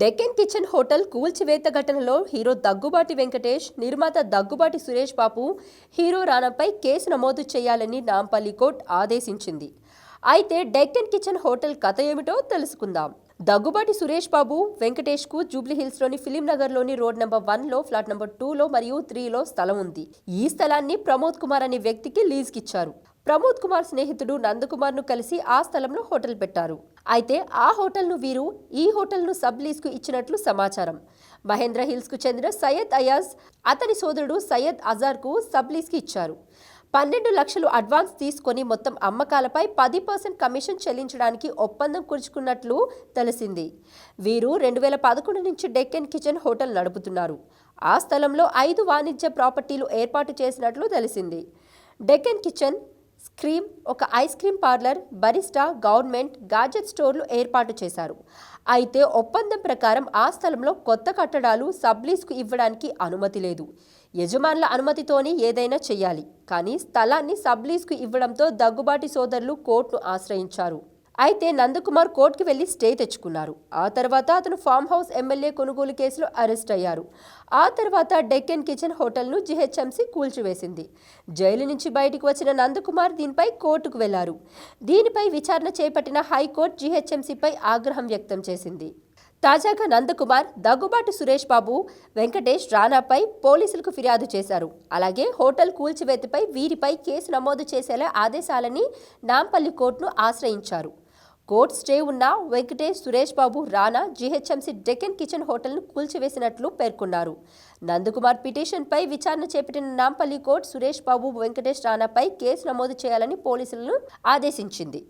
Deccan kitchen hotel కూల్చివేత ఘటనలో hero Daggubati Venkatesh, నిర్మాత దగ్గుబాటి సురేష్ బాబు, హీరో రానాపై కేసు నమోదు చేయాలని నాంపల్లి కోర్టు ఆదేశించింది. అయితే డెక్కన్ కిచెన్ హోటల్ కథ ఏమిటో తెలుసుకుందాం. దగ్గుబాటి సురేష్ బాబు, వెంకటేష్కు జూబ్లీహిల్స్లోని ఫిలిం నగర్లోని రోడ్ నెంబర్ 1లో, ఫ్లాట్ నెంబర్ 2లో మరియు 3లో స్థలం ఉంది. ఈ స్థలాన్ని ప్రమోద్ కుమార్ అనే వ్యక్తికి లీజ్కిచ్చారు. ప్రమోద్ కుమార్ స్నేహితుడు నందకుమార్ను కలిసి ఆ స్థలంలో హోటల్ పెట్టారు. అయితే ఆ హోటల్ను వీరు ఈ హోటల్ను సబ్ లీజ్కు ఇచ్చినట్లు సమాచారం. మహేంద్ర హిల్స్కు చెందిన సయ్యద్ అయాజ్, అతని సోదరుడు సయ్యద్ అజార్కు సబ్ లీజ్కి ఇచ్చారు. 12 లక్షలు అడ్వాన్స్ తీసుకొని మొత్తం అమ్మకాలపై 10% కమిషన్ చెల్లించడానికి ఒప్పందం కుదుర్చుకున్నట్లు తెలిసింది. వీరు 2011 నుంచి డెక్కన్ కిచెన్ హోటల్ నడుపుతున్నారు. ఆ స్థలంలో 5 వాణిజ్య ప్రాపర్టీలు ఏర్పాటు చేసినట్లు తెలిసింది. డెక్కన్ కిచెన్, స్క్రీమ్, ఒక ice cream parlour, barista, government, gadget స్టోర్లు ఏర్పాటు చేశారు. అయితే ఒప్పందం ప్రకారం ఆ స్థలంలో కొత్త కట్టడాలు సబ్లీజ్కు ఇవ్వడానికి అనుమతి లేదు. యజమానుల అనుమతితోనే ఏదైనా చేయాలి. కానీ స్థలాన్ని సబ్లీజ్కు ఇవ్వడంతో దగ్గుబాటి సోదరులు కోర్టును ఆశ్రయించారు. అయితే నందకుమార్ కోర్టుకు వెళ్లి స్టే తెచ్చుకున్నారు. ఆ తర్వాత అతను ఫామ్ హౌస్ ఎమ్మెల్యే కొనుగోలు కేసులో అరెస్ట్ అయ్యారు. ఆ తర్వాత డెక్కన్ కిచెన్ హోటల్ను జీహెచ్ఎంసీ కూల్చివేసింది. జైలు నుంచి బయటకు వచ్చిన నందకుమార్ దీనిపై కోర్టుకు వెళ్లారు. దీనిపై విచారణ చేపట్టిన హైకోర్టు జీహెచ్ఎంసీపై ఆగ్రహం వ్యక్తం చేసింది. తాజాగా నందకుమార్, దగ్గుబాటి సురేష్ బాబు, వెంకటేష్, రానాపై పోలీసులకు ఫిర్యాదు చేశారు. అలాగే హోటల్ కూల్చివేతపై వీరిపై కేసు నమోదు చేసేలా ఆదేశాలని నాంపల్లి కోర్టును ఆశ్రయించారు. కోర్టు స్టే ఉన్న వెంకటేష్, సురేష్ బాబు, రానా జీహెచ్ఎంసీ డెక్కన్ కిచెన్ హోటల్ను కూల్చివేసినట్లు పేర్కొన్నారు. నందకుమార్ పిటిషన్పై విచారణ చేపట్టిన నాంపల్లి కోర్టు సురేష్ బాబు, వెంకటేష్, రానాపై కేసు నమోదు చేయాలని పోలీసులను ఆదేశించింది.